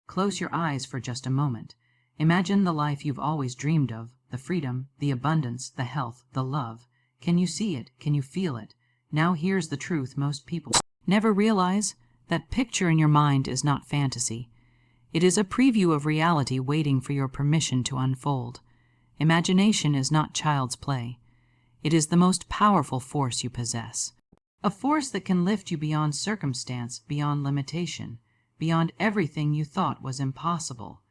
Close your eyes for just a moment. Imagine the life you've always dreamed of, the freedom, the abundance, the health, the love. Can you see it? Can you feel it? Now here's the truth most people never realize. That picture in your mind is not fantasy. It is a preview of reality waiting for your permission to unfold. Imagination is not child's play. It is the most powerful force you possess. A force that can lift you beyond circumstance, beyond limitation, beyond everything you thought was impossible.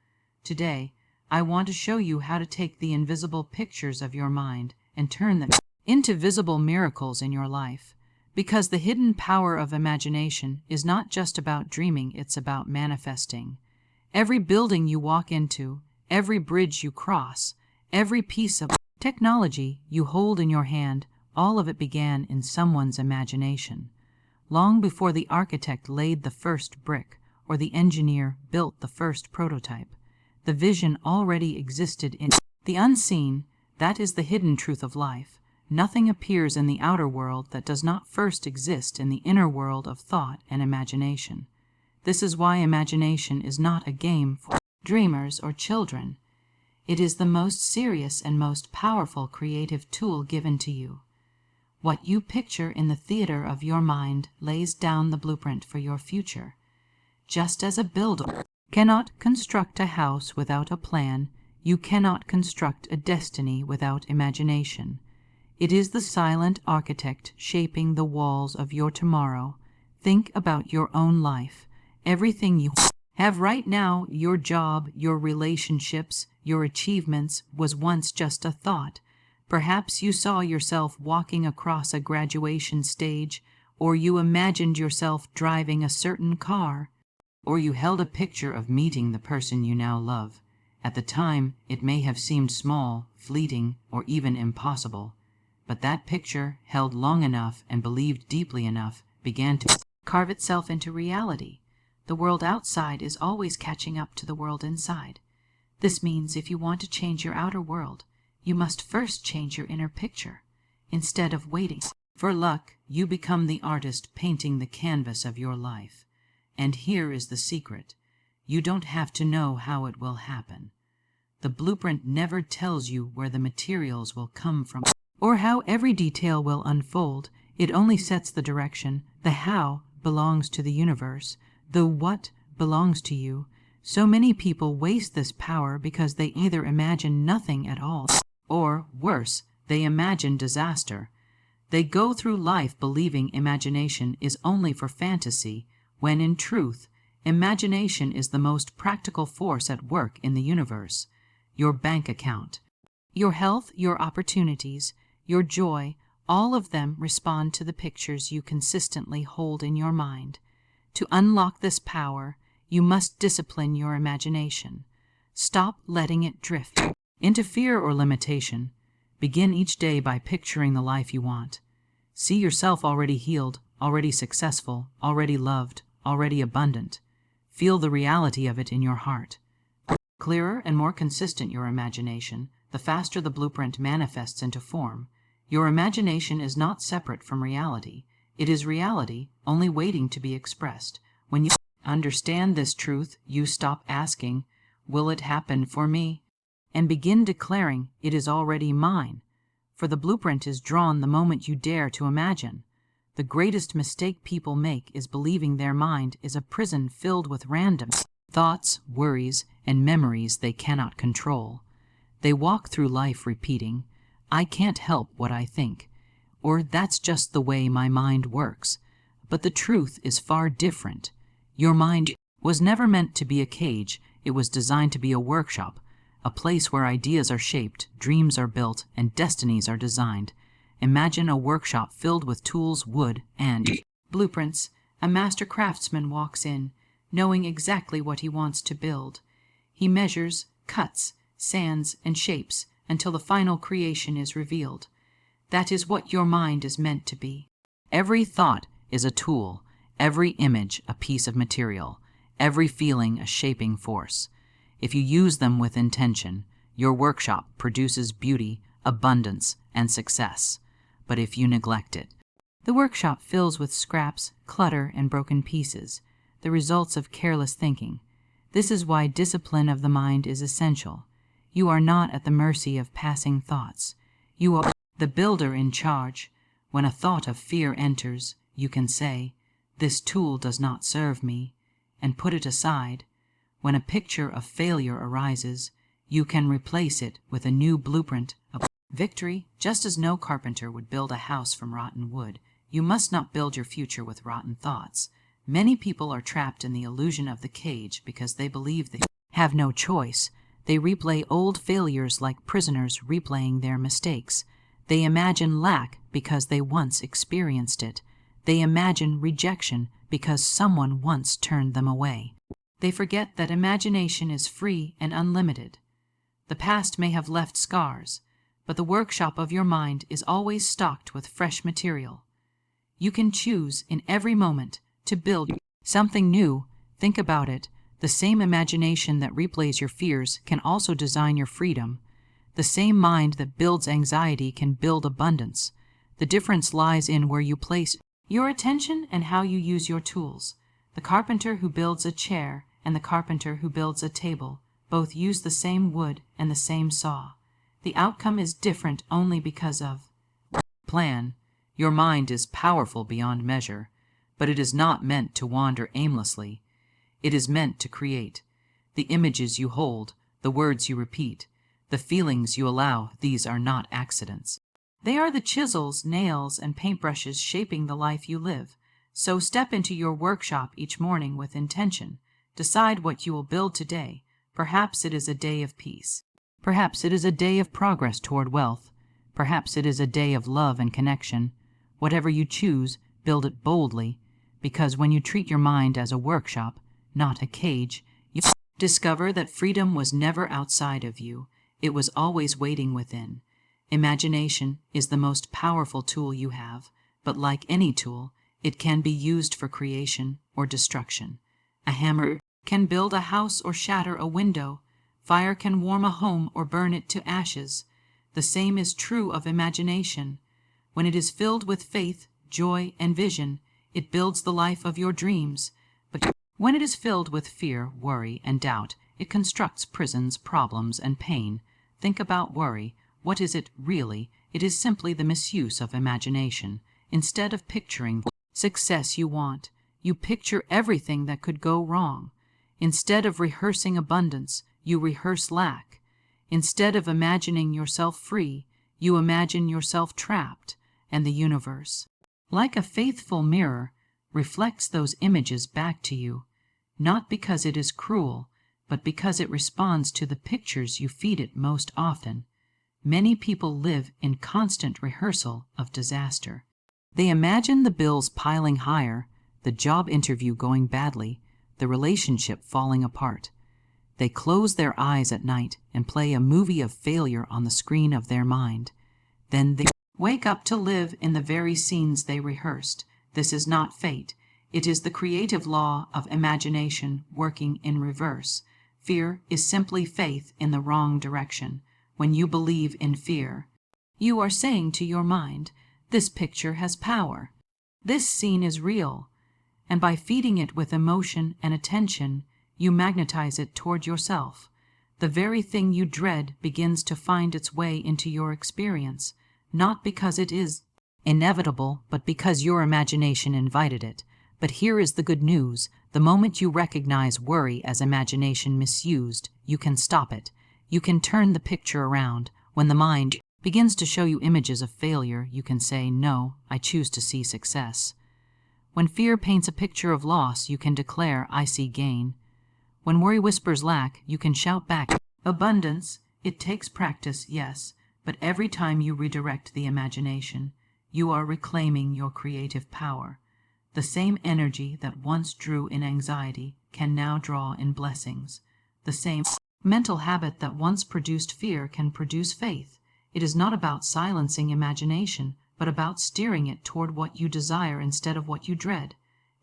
Today, I want to show you how to take the invisible pictures of your mind and turn them into visible miracles in your life. Because the hidden power of imagination is not just about dreaming, it's about manifesting. Every building you walk into, every bridge you cross, every piece of technology you hold in your hand, all of it began in someone's imagination. Long before the architect laid the first brick or the engineer built the first prototype, the vision already existed in the unseen. That is the hidden truth of life. Nothing appears in the outer world that does not first exist in the inner world of thought and imagination. This is why imagination is not a game for dreamers or children. It is the most serious and most powerful creative tool given to you. What you picture in the theater of your mind lays down the blueprint for your future. Just as a builder cannot construct a house without a plan, you cannot construct a destiny without imagination. It is the silent architect shaping the walls of your tomorrow. Think about your own life. Everything you have right now, your job, your relationships, your achievements, was once just a thought. Perhaps you saw yourself walking across a graduation stage, or you imagined yourself driving a certain car, or you held a picture of meeting the person you now love. At the time, it may have seemed small, fleeting, or even impossible. But that picture, held long enough and believed deeply enough, began to carve itself into reality. The world outside is always catching up to the world inside. This means if you want to change your outer world, you must first change your inner picture. Instead of waiting for luck, you become the artist painting the canvas of your life. And here is the secret. You don't have to know how it will happen. The blueprint never tells you where the materials will come from or how every detail will unfold. It only sets the direction. The how belongs to the universe. The what belongs to you. So many people waste this power because they either imagine nothing at all, or worse, they imagine disaster. They go through life believing imagination is only for fantasy, when in truth, imagination is the most practical force at work in the universe. Your bank account, your health, your opportunities, your joy, all of them respond to the pictures you consistently hold in your mind. To unlock this power, you must discipline your imagination. Stop letting it drift into fear or limitation. Begin each day by picturing the life you want. See yourself already healed, already successful, already loved, already abundant. Feel the reality of it in your heart. Clearer and more consistent your imagination, the faster the blueprint manifests into form. Your imagination is not separate from reality. It is reality, only waiting to be expressed. When you understand this truth, you stop asking, "Will it happen for me?" and begin declaring, "It is already mine." For the blueprint is drawn the moment you dare to imagine. The greatest mistake people make is believing their mind is a prison filled with random thoughts, worries, and memories they cannot control. They walk through life repeating, "I can't help what I think," or "That's just the way my mind works." But the truth is far different. Your mind was never meant to be a cage. It was designed to be a workshop, a place where ideas are shaped, dreams are built, and destinies are designed. Imagine a workshop filled with tools, wood, and blueprints. A master craftsman walks in, knowing exactly what he wants to build. He measures, cuts, sands, and shapes until the final creation is revealed. That is what your mind is meant to be. Every thought is a tool, every image a piece of material, every feeling a shaping force. If you use them with intention, your workshop produces beauty, abundance, and success. But if you neglect it, the workshop fills with scraps, clutter, and broken pieces, the results of careless thinking. This is why discipline of the mind is essential. You are not at the mercy of passing thoughts. You are the builder in charge. When a thought of fear enters, you can say, "This tool does not serve me," and put it aside. When a picture of failure arises, you can replace it with a new blueprint of victory. Just as no carpenter would build a house from rotten wood, you must not build your future with rotten thoughts. Many people are trapped in the illusion of the cage because they believe they have no choice. They replay old failures like prisoners replaying their mistakes. They imagine lack because they once experienced it. They imagine rejection because someone once turned them away. They forget that imagination is free and unlimited. The past may have left scars, but the workshop of your mind is always stocked with fresh material. You can choose in every moment to build something new. Think about it. The same imagination that replays your fears can also design your freedom. The same mind that builds anxiety can build abundance. The difference lies in where you place your attention and how you use your tools. The carpenter who builds a chair and the carpenter who builds a table both use the same wood and the same saw. The outcome is different only because of plan. Your mind is powerful beyond measure, but it is not meant to wander aimlessly. It is meant to create. The images you hold, the words you repeat, the feelings you allow, these are not accidents. They are the chisels, nails, and paintbrushes shaping the life you live. So step into your workshop each morning with intention. Decide what you will build today. Perhaps it is a day of peace. Perhaps it is a day of progress toward wealth. Perhaps it is a day of love and connection. Whatever you choose, build it boldly, because when you treat your mind as a workshop, not a cage, you discover that freedom was never outside of you. It was always waiting within. Imagination is the most powerful tool you have, but like any tool, it can be used for creation or destruction. A hammer can build a house or shatter a window. Fire can warm a home or burn it to ashes. The same is true of imagination. When it is filled with faith, joy, and vision, it builds the life of your dreams. But when it is filled with fear, worry, and doubt, it constructs prisons, problems, and pain. Think about worry. What is it really? It is simply the misuse of imagination. Instead of picturing success you want, you picture everything that could go wrong. Instead of rehearsing abundance, you rehearse lack. Instead of imagining yourself free, you imagine yourself trapped, and the universe, like a faithful mirror, reflects those images back to you, not because it is cruel, but because it responds to the pictures you feed it most often. Many people live in constant rehearsal of disaster. They imagine the bills piling higher, the job interview going badly, the relationship falling apart. They close their eyes at night and play a movie of failure on the screen of their mind. Then they wake up to live in the very scenes they rehearsed. This is not fate. It is the creative law of imagination working in reverse. Fear is simply faith in the wrong direction. When you believe in fear, you are saying to your mind, "This picture has power. This scene is real." And by feeding it with emotion and attention, you magnetize it toward yourself. The very thing you dread begins to find its way into your experience, not because it is inevitable, but because your imagination invited it. But here is the good news. The moment you recognize worry as imagination misused, you can stop it. You can turn the picture around. When the mind begins to show you images of failure, you can say, "No, I choose to see success." When fear paints a picture of loss, you can declare, "I see gain." When worry whispers lack, you can shout back, "Abundance." It takes practice, yes, but every time you redirect the imagination, you are reclaiming your creative power. The same energy that once drew in anxiety can now draw in blessings. The same mental habit that once produced fear can produce faith. It is not about silencing imagination, but about steering it toward what you desire instead of what you dread.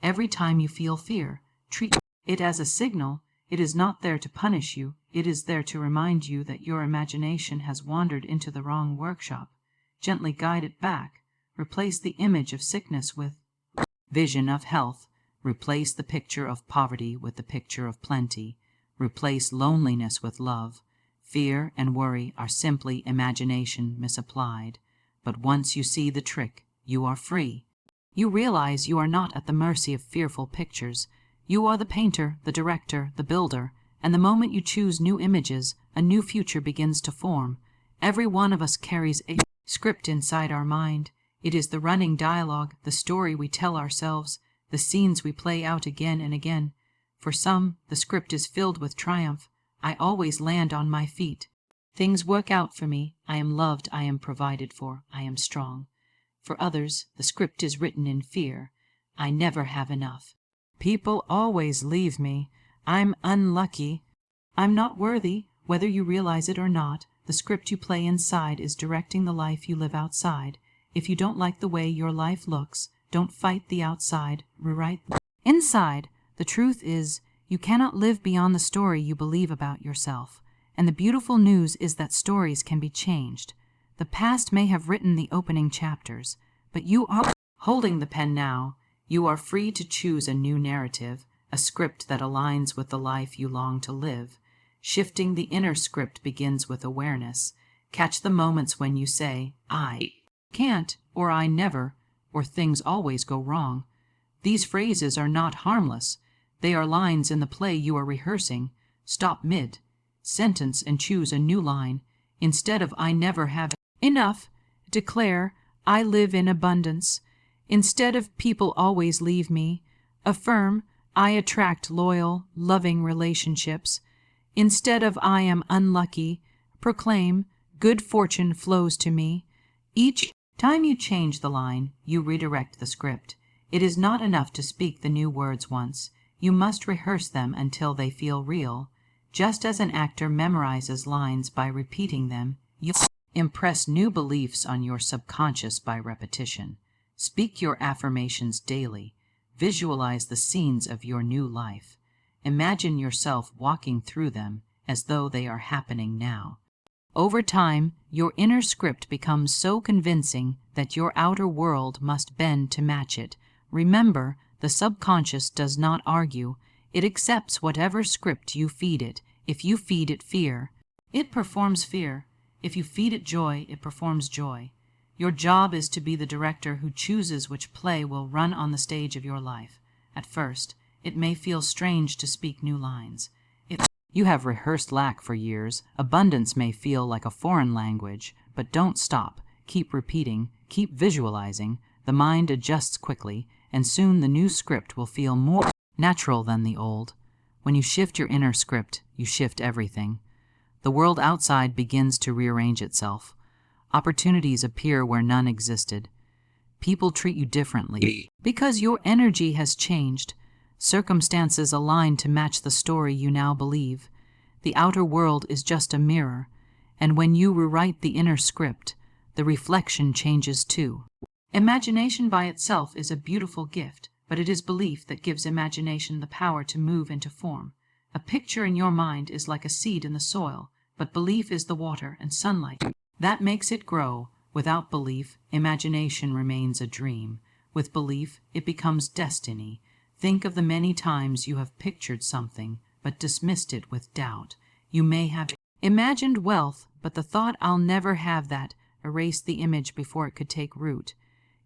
Every time you feel fear, treat it as a signal. It is not there to punish you. It is there to remind you that your imagination has wandered into the wrong workshop. Gently guide it back. Replace the image of sickness with vision of health. Replace the picture of poverty with the picture of plenty. Replace loneliness with love. Fear and worry are simply imagination misapplied. But once you see the trick, you are free. You realize you are not at the mercy of fearful pictures. You are the painter, the director, the builder, and the moment you choose new images, a new future begins to form. Every one of us carries a script inside our mind. It is the running dialogue, the story we tell ourselves, the scenes we play out again and again. For some, the script is filled with triumph. I always land on my feet. Things work out for me. I am loved. I am provided for. I am strong. For others, the script is written in fear. I never have enough. People always leave me. I'm unlucky. I'm not worthy. Whether you realize it or not, the script you play inside is directing the life you live outside. If you don't like the way your life looks, don't fight the outside, rewrite inside. The truth is, you cannot live beyond the story you believe about yourself. And the beautiful news is that stories can be changed. The past may have written the opening chapters, but you are holding the pen now. You are free to choose a new narrative, a script that aligns with the life you long to live. Shifting the inner script begins with awareness. Catch the moments when you say, I can't, or I never, or things always go wrong. These phrases are not harmless. They are lines in the play you are rehearsing. Stop mid-sentence and choose a new line. Instead of I never have enough, declare I live in abundance. Instead of people always leave me, affirm I attract loyal, loving relationships. Instead of I am unlucky, proclaim good fortune flows to me. Each time you change the line, you redirect the script. It is not enough to speak the new words once. You must rehearse them until they feel real. Just as an actor memorizes lines by repeating them, you impress new beliefs on your subconscious by repetition. Speak your affirmations daily. Visualize the scenes of your new life. Imagine yourself walking through them as though they are happening now. Over time, your inner script becomes so convincing that your outer world must bend to match it. Remember, the subconscious does not argue. It accepts whatever script you feed it. If you feed it fear, it performs fear. If you feed it joy, it performs joy. Your job is to be the director who chooses which play will run on the stage of your life. At first, it may feel strange to speak new lines. If you have rehearsed lack for years, abundance may feel like a foreign language, but don't stop. Keep repeating, keep visualizing. The mind adjusts quickly, and soon the new script will feel more natural than the old. When you shift your inner script, you shift everything. The world outside begins to rearrange itself. Opportunities appear where none existed. People treat you differently because your energy has changed. Circumstances align to match the story you now believe. The outer world is just a mirror, and when you rewrite the inner script, the reflection changes too. Imagination by itself is a beautiful gift, but it is belief that gives imagination the power to move into form. A picture in your mind is like a seed in the soil, but belief is the water and sunlight that makes it grow. Without belief, imagination remains a dream. With belief, it becomes destiny. Think of the many times you have pictured something, but dismissed it with doubt. You may have imagined wealth, but the thought I'll never have that erased the image before it could take root.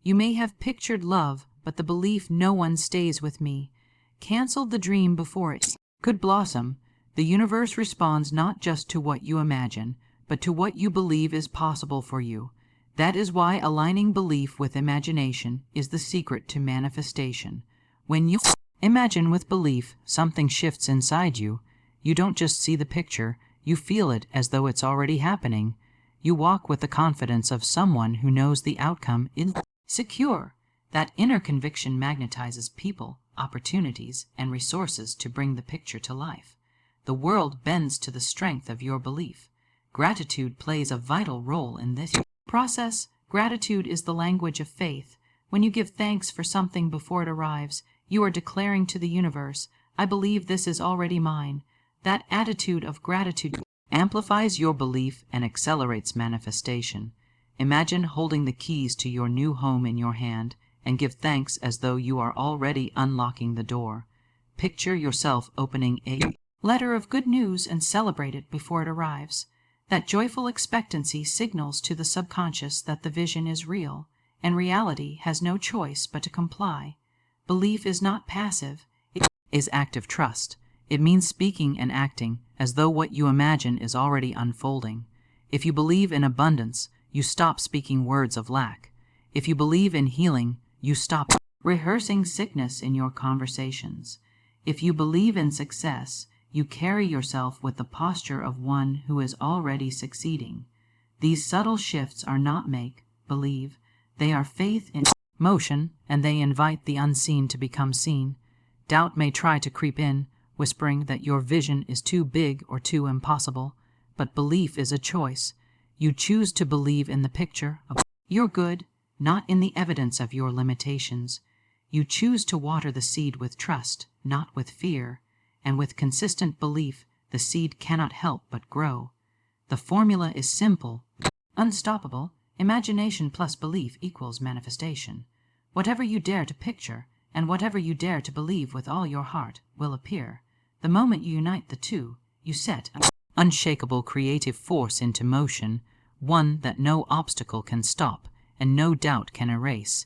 You may have pictured love, but the belief no one stays with me canceled the dream before it could blossom. The universe responds not just to what you imagine, but to what you believe is possible for you. That is why aligning belief with imagination is the secret to manifestation. When you imagine with belief, something shifts inside you. You don't just see the picture, you feel it as though it's already happening. You walk with the confidence of someone who knows the outcome is secure. That inner conviction magnetizes people, opportunities, and resources to bring the picture to life. The world bends to the strength of your belief. Gratitude plays a vital role in this process. Gratitude is the language of faith. When you give thanks for something before it arrives, you are declaring to the universe, I believe this is already mine. That attitude of gratitude amplifies your belief and accelerates manifestation. Imagine holding the keys to your new home in your hand and give thanks as though you are already unlocking the door. Picture yourself opening a letter of good news and celebrate it before it arrives. That joyful expectancy signals to the subconscious that the vision is real, and reality has no choice but to comply. Belief is not passive, it is active trust. It means speaking and acting as though what you imagine is already unfolding. If you believe in abundance, you stop speaking words of lack. If you believe in healing, you stop rehearsing sickness in your conversations. If you believe in success, you carry yourself with the posture of one who is already succeeding. These subtle shifts are not make believe, they are faith in motion, and they invite the unseen to become seen. Doubt may try to creep in, whispering that your vision is too big or too impossible, but belief is a choice. You choose to believe in the picture of your good, not in the evidence of your limitations. You choose to water the seed with trust, not with fear, and with consistent belief the seed cannot help but grow. The formula is simple, unstoppable. Imagination plus belief equals manifestation. Whatever you dare to picture, and whatever you dare to believe with all your heart, will appear. The moment you unite the two, you set an unshakable creative force into motion, one that no obstacle can stop and no doubt can erase.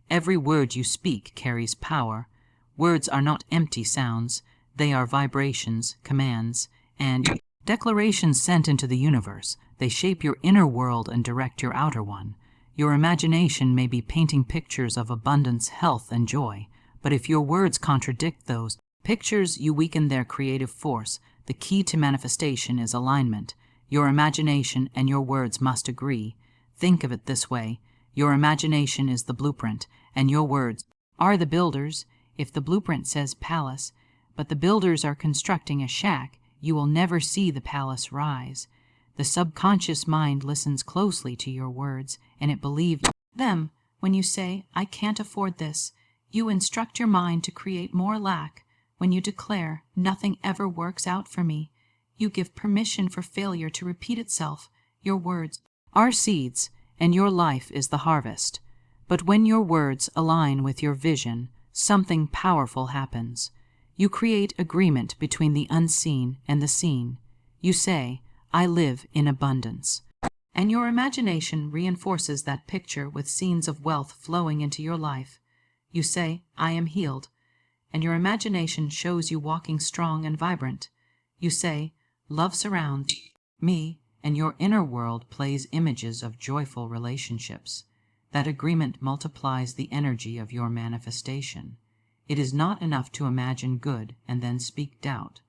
Every word you speak carries power. Words are not empty sounds, they are vibrations, commands, and declarations sent into the universe. They shape your inner world and direct your outer one. Your imagination may be painting pictures of abundance, health, and joy, but if your words contradict those pictures, you weaken their creative force. The key to manifestation is alignment. Your imagination and your words must agree. Think of it this way. Your imagination is the blueprint, and your words are the builders. If the blueprint says palace, but the builders are constructing a shack, you will never see the palace rise. The subconscious mind listens closely to your words, and it believes them. When you say, "I can't afford this," you instruct your mind to create more lack. When you declare, "Nothing ever works out for me," you give permission for failure to repeat itself. Your words are seeds, and your life is the harvest. But when your words align with your vision, something powerful happens. You create agreement between the unseen and the seen. You say, "I live in abundance," and your imagination reinforces that picture with scenes of wealth flowing into your life. You say, "I am healed," and your imagination shows you walking strong and vibrant. You say, "Love surrounds me," and your inner world plays images of joyful relationships. That agreement multiplies the energy of your manifestation. It is not enough to imagine good and then speak doubt,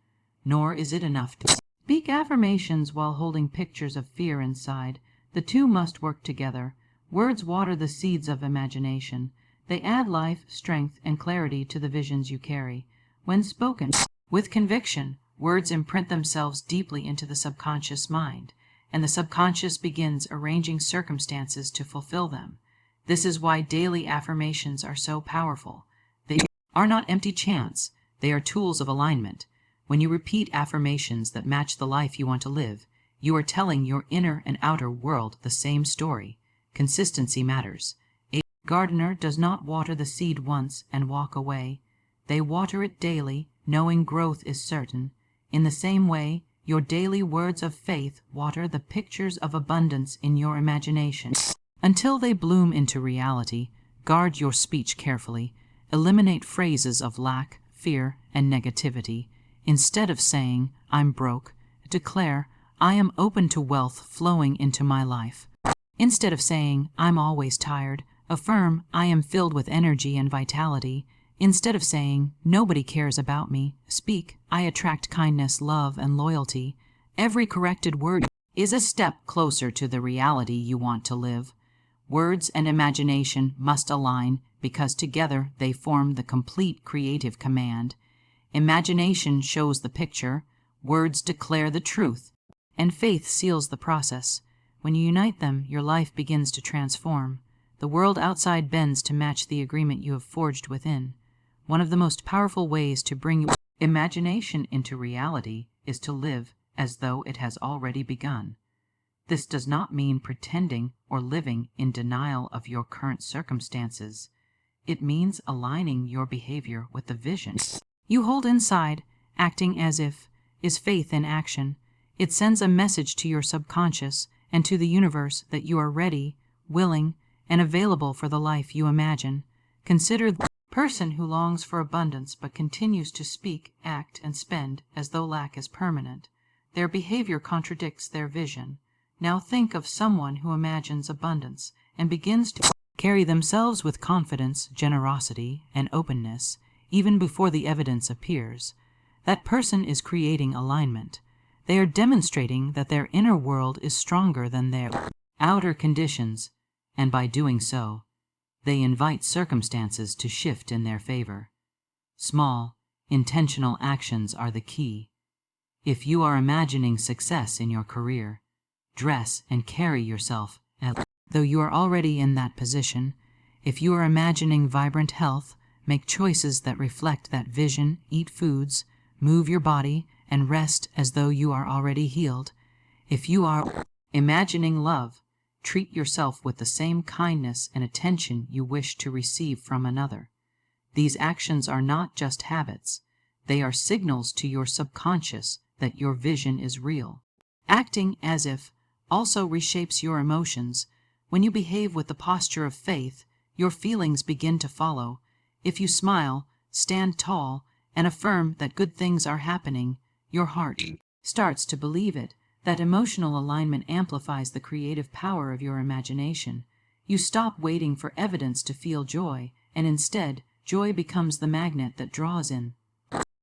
nor is it enough to speak affirmations while holding pictures of fear inside. The two must work together. Words water the seeds of imagination. They add life, strength, and clarity to the visions you carry. When spoken with conviction, words imprint themselves deeply into the subconscious mind, and the subconscious begins arranging circumstances to fulfill them. This is why daily affirmations are so powerful. They are not empty chants, they are tools of alignment. When you repeat affirmations that match the life you want to live, you are telling your inner and outer world the same story. Consistency matters. A gardener does not water the seed once and walk away. They water it daily, knowing growth is certain. In the same way, your daily words of faith water the pictures of abundance in your imagination. Until they bloom into reality, guard your speech carefully. Eliminate phrases of lack, fear, and negativity. Instead of saying, "I'm broke," declare, "I am open to wealth flowing into my life." Instead of saying, "I'm always tired," affirm, "I am filled with energy and vitality." Instead of saying, "Nobody cares about me," speak, "I attract kindness, love, and loyalty." Every corrected word is a step closer to the reality you want to live. Words and imagination must align because together they form the complete creative command. Imagination shows the picture, words declare the truth, and faith seals the process. When you unite them, your life begins to transform. The world outside bends to match the agreement you have forged within. One of the most powerful ways to bring imagination into reality is to live as though it has already begun. This does not mean pretending or living in denial of your current circumstances. It means aligning your behavior with the vision you hold inside, acting as if is faith in action. It sends a message to your subconscious and to the universe that you are ready, willing, and available for the life you imagine. Consider the person who longs for abundance but continues to speak, act, and spend as though lack is permanent. Their behavior contradicts their vision. Now think of someone who imagines abundance and begins to carry themselves with confidence, generosity, and openness, even before the evidence appears. That person is creating alignment. They are demonstrating that their inner world is stronger than their outer conditions, and by doing so, they invite circumstances to shift in their favor. Small, intentional actions are the key. If you are imagining success in your career, dress and carry yourself as though you are already in that position. If you are imagining vibrant health, make choices that reflect that vision, eat foods, move your body, and rest as though you are already healed. If you are imagining love, treat yourself with the same kindness and attention you wish to receive from another. These actions are not just habits. They are signals to your subconscious that your vision is real. Acting as if also reshapes your emotions. When you behave with the posture of faith, your feelings begin to follow. If you smile, stand tall, and affirm that good things are happening, your heart starts to believe it. That emotional alignment amplifies the creative power of your imagination. You stop waiting for evidence to feel joy, and instead, joy becomes the magnet that draws in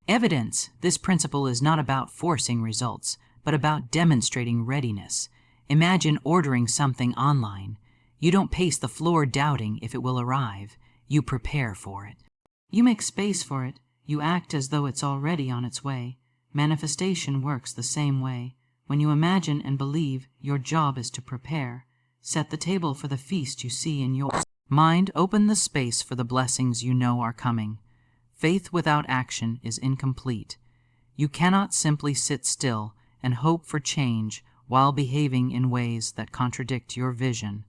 evidence. This principle is not about forcing results, but about demonstrating readiness. Imagine ordering something online. You don't pace the floor doubting if it will arrive. You prepare for it. You make space for it. You act as though it's already on its way. Manifestation works the same way. When you imagine and believe, your job is to prepare. Set the table for the feast you see in your mind. Open the space for the blessings you know are coming. Faith without action is incomplete. You cannot simply sit still and hope for change while behaving in ways that contradict your vision.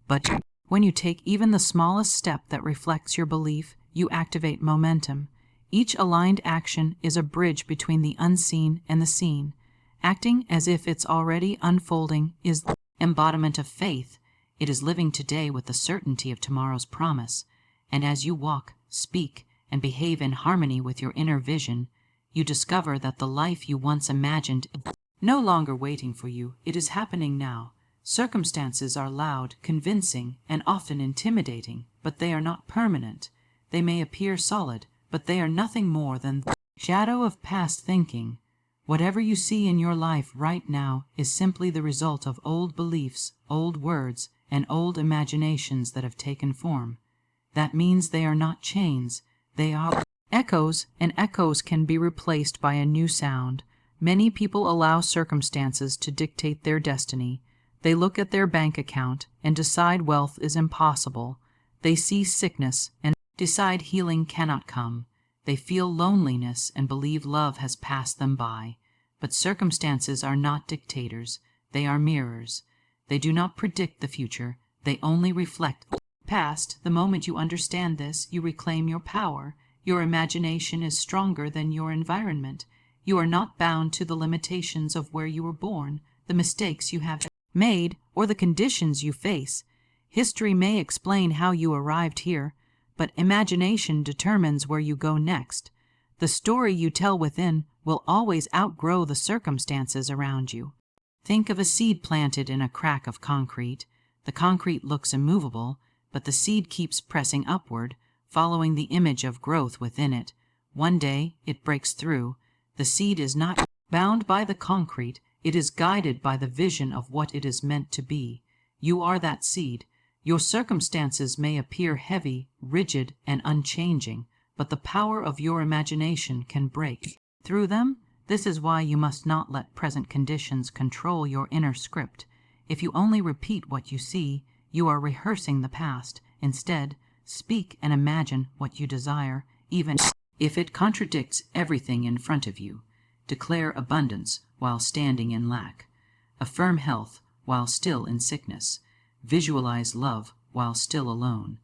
But when you take even the smallest step that reflects your belief, you activate momentum. Each aligned action is a bridge between the unseen and the seen. Acting as if it's already unfolding is the embodiment of faith. It is living today with the certainty of tomorrow's promise. And as you walk, speak, and behave in harmony with your inner vision, you discover that the life you once imagined is no longer waiting for you. It is happening now. Circumstances are loud, convincing, and often intimidating, but they are not permanent. They may appear solid, but they are nothing more than the shadow of past thinking. Whatever you see in your life right now is simply the result of old beliefs, old words, and old imaginations that have taken form. That means they are not chains. They are echoes, and echoes can be replaced by a new sound. Many people allow circumstances to dictate their destiny. They look at their bank account and decide wealth is impossible. They see sickness and decide healing cannot come. They feel loneliness and believe love has passed them by. But circumstances are not dictators. They are mirrors. They do not predict the future. They only reflect the past. The moment you understand this, you reclaim your power. Your imagination is stronger than your environment. You are not bound to the limitations of where you were born, the mistakes you have made, or the conditions you face. History may explain how you arrived here, but imagination determines where you go next. The story you tell within will always outgrow the circumstances around you. Think of a seed planted in a crack of concrete. The concrete looks immovable, but the seed keeps pressing upward, following the image of growth within it. One day it breaks through. The seed is not bound by the concrete. It is guided by the vision of what it is meant to be. You are that seed. Your circumstances may appear heavy, rigid, and unchanging, but the power of your imagination can break through them. This is why you must not let present conditions control your inner script. If you only repeat what you see, you are rehearsing the past. Instead, speak and imagine what you desire, even if it contradicts everything in front of you. Declare abundance while standing in lack. Affirm health while still in sickness. Visualize love while still alone.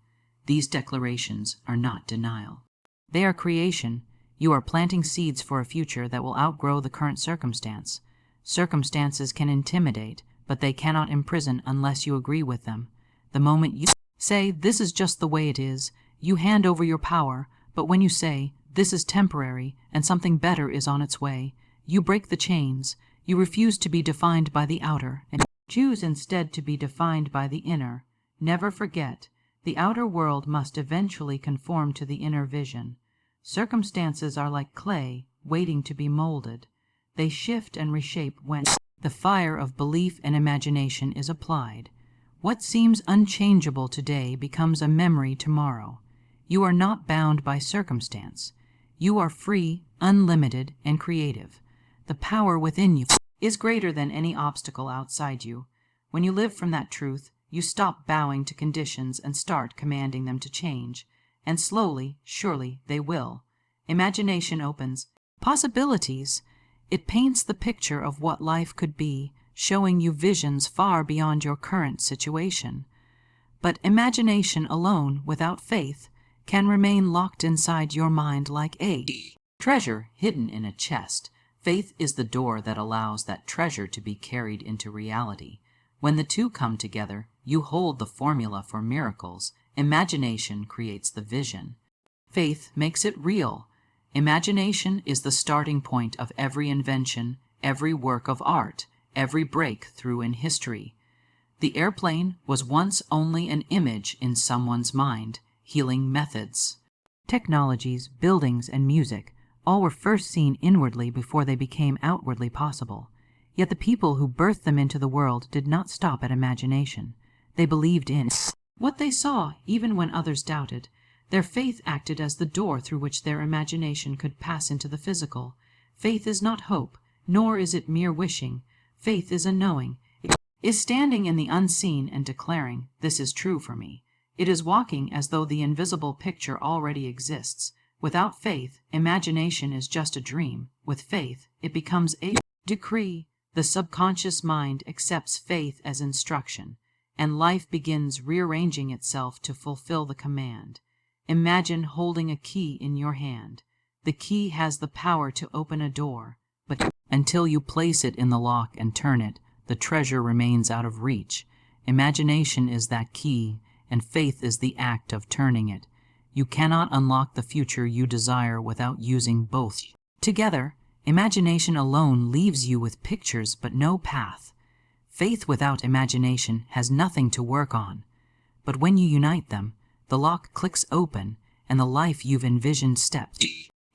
These declarations are not denial. They are creation. You are planting seeds for a future that will outgrow the current circumstance. Circumstances can intimidate, but they cannot imprison unless you agree with them. The moment you say, "This is just the way it is," you hand over your power, but when you say, "This is temporary, and something better is on its way," you break the chains. You refuse to be defined by the outer, and choose instead to be defined by the inner. Never forget, the outer world must eventually conform to the inner vision. Circumstances are like clay, waiting to be molded. They shift and reshape when the fire of belief and imagination is applied. What seems unchangeable today becomes a memory tomorrow. You are not bound by circumstance. You are free, unlimited, and creative. The power within you is greater than any obstacle outside you. When you live from that truth, you stop bowing to conditions and start commanding them to change. And slowly, surely, they will. Imagination opens possibilities. It paints the picture of what life could be, showing you visions far beyond your current situation. But imagination alone, without faith, can remain locked inside your mind like a treasure hidden in a chest. Faith is the door that allows that treasure to be carried into reality. When the two come together, you hold the formula for miracles. Imagination creates the vision. Faith makes it real. Imagination is the starting point of every invention, every work of art, every breakthrough in history. The airplane was once only an image in someone's mind. Healing methods, technologies, buildings, and music all were first seen inwardly before they became outwardly possible. Yet the people who birthed them into the world did not stop at imagination. They believed in what they saw, even when others doubted. Their faith acted as the door through which their imagination could pass into the physical. Faith is not hope, nor is it mere wishing. Faith is a knowing. It is standing in the unseen and declaring, "This is true for me." It is walking as though the invisible picture already exists. Without faith, imagination is just a dream. With faith, it becomes a decree. The subconscious mind accepts faith as instruction, and life begins rearranging itself to fulfill the command. Imagine holding a key in your hand. The key has the power to open a door, but until you place it in the lock and turn it, the treasure remains out of reach. Imagination is that key, and faith is the act of turning it. You cannot unlock the future you desire without using both together. Imagination alone leaves you with pictures but no path. Faith without imagination has nothing to work on. But when you unite them, the lock clicks open and the life you've envisioned steps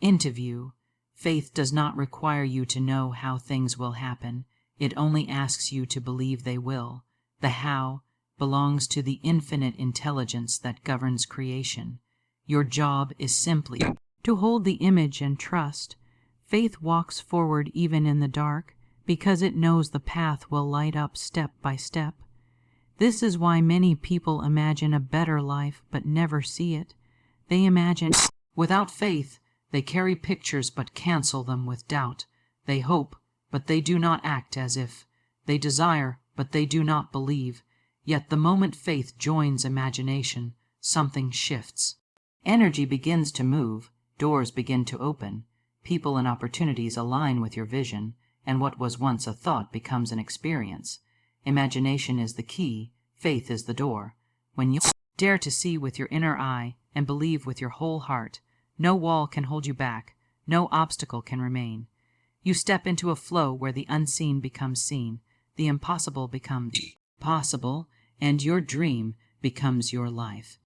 into view. Faith does not require you to know how things will happen. It only asks you to believe they will. The how belongs to the infinite intelligence that governs creation. Your job is simply to hold the image and trust. Faith walks forward even in the dark, because it knows the path will light up step by step. This is why many people imagine a better life but never see it. They imagine without faith. They carry pictures but cancel them with doubt. They hope, but they do not act as if. They desire, but they do not believe. Yet the moment faith joins imagination, something shifts. Energy begins to move, doors begin to open, people and opportunities align with your vision, and what was once a thought becomes an experience. Imagination is the key, faith is the door. When you dare to see with your inner eye and believe with your whole heart, no wall can hold you back, no obstacle can remain. You step into a flow where the unseen becomes seen, the impossible becomes possible, and your dream becomes your life.